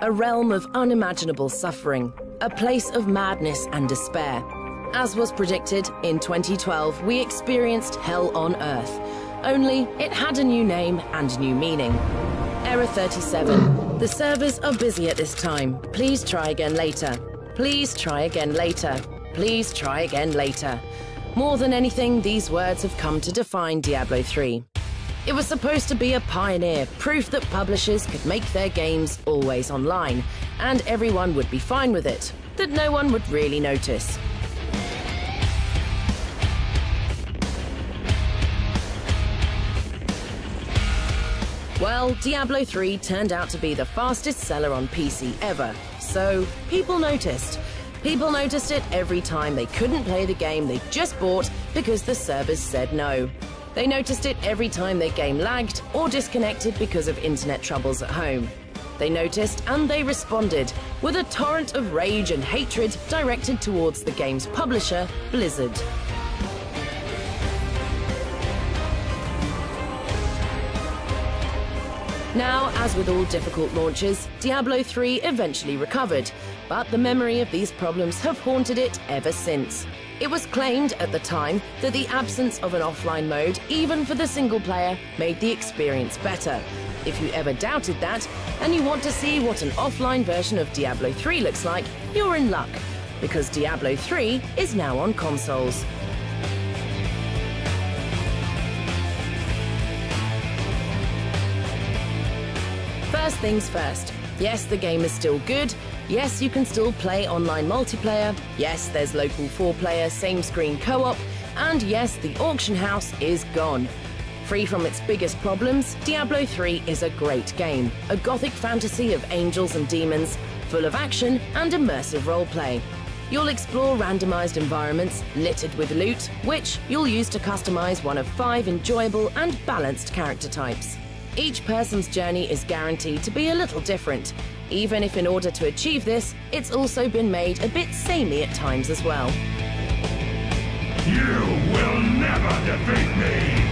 a realm of unimaginable suffering, a place of madness and despair. As was predicted, in 2012 we experienced hell on Earth, only it had a new name and new meaning. Error 37. The servers are busy at this time. Please try again later. Please try again later. Please try again later. More than anything, these words have come to define Diablo 3. It was supposed to be a pioneer, proof that publishers could make their games always online, and everyone would be fine with it, that no one would really notice. Well, Diablo 3 turned out to be the fastest seller on PC ever, so people noticed. People noticed it every time they couldn't play the game they just bought because the servers said no. They noticed it every time their game lagged or disconnected because of internet troubles at home. They noticed and they responded with a torrent of rage and hatred directed towards the game's publisher, Blizzard. Now, as with all difficult launches, Diablo 3 eventually recovered, but the memory of these problems have haunted it ever since. It was claimed at the time that the absence of an offline mode, even for the single player, made the experience better. If you ever doubted that, and you want to see what an offline version of Diablo 3 looks like, you're in luck, because Diablo 3 is now on consoles. First things first. Yes, the game is still good. Yes, you can still play online multiplayer. Yes, there's local 4-player, same-screen co-op. And yes, the auction house is gone. Free from its biggest problems, Diablo 3 is a great game. A gothic fantasy of angels and demons, full of action and immersive roleplay. You'll explore randomized environments littered with loot, which you'll use to customize one of 5 enjoyable and balanced character types. Each person's journey is guaranteed to be a little different, even if in order to achieve this, it's also been made a bit samey at times as well. You will never defeat me!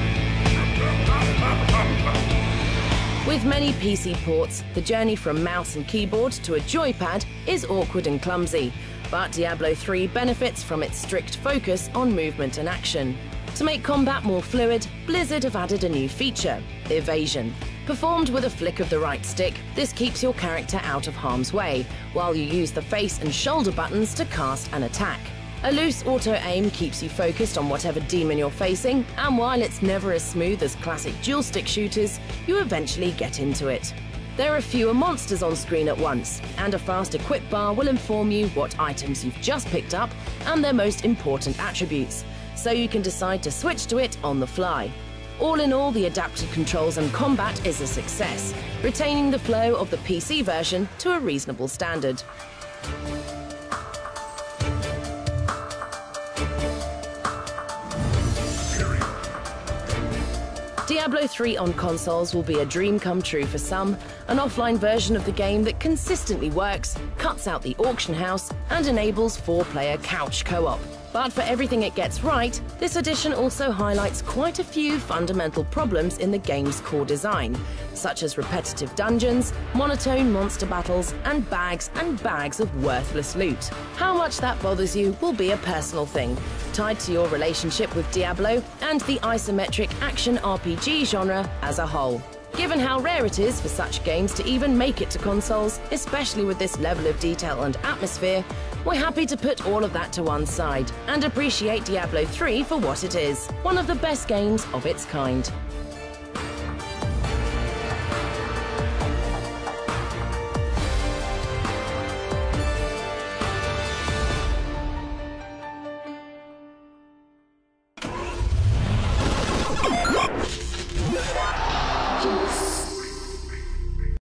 With many PC ports, the journey from mouse and keyboard to a joypad is awkward and clumsy, but Diablo 3 benefits from its strict focus on movement and action. To make combat more fluid, Blizzard have added a new feature, evasion. Performed with a flick of the right stick, this keeps your character out of harm's way, while you use the face and shoulder buttons to cast and attack. A loose auto-aim keeps you focused on whatever demon you're facing, and while it's never as smooth as classic dual-stick shooters, you eventually get into it. There are fewer monsters on screen at once, and a fast equip bar will inform you what items you've just picked up and their most important attributes, so you can decide to switch to it on the fly. All in all, the adapted controls and combat is a success, retaining the flow of the PC version to a reasonable standard. Diablo 3 on consoles will be a dream come true for some, an offline version of the game that consistently works, cuts out the auction house, and enables 4-player couch co-op. But for everything it gets right, this edition also highlights quite a few fundamental problems in the game's core design, such as repetitive dungeons, monotone monster battles, and bags of worthless loot. How much that bothers you will be a personal thing, tied to your relationship with Diablo and the isometric action RPG genre as a whole. Given how rare it is for such games to even make it to consoles, especially with this level of detail and atmosphere, we're happy to put all of that to one side and appreciate Diablo 3 for what it is, one of the best games of its kind.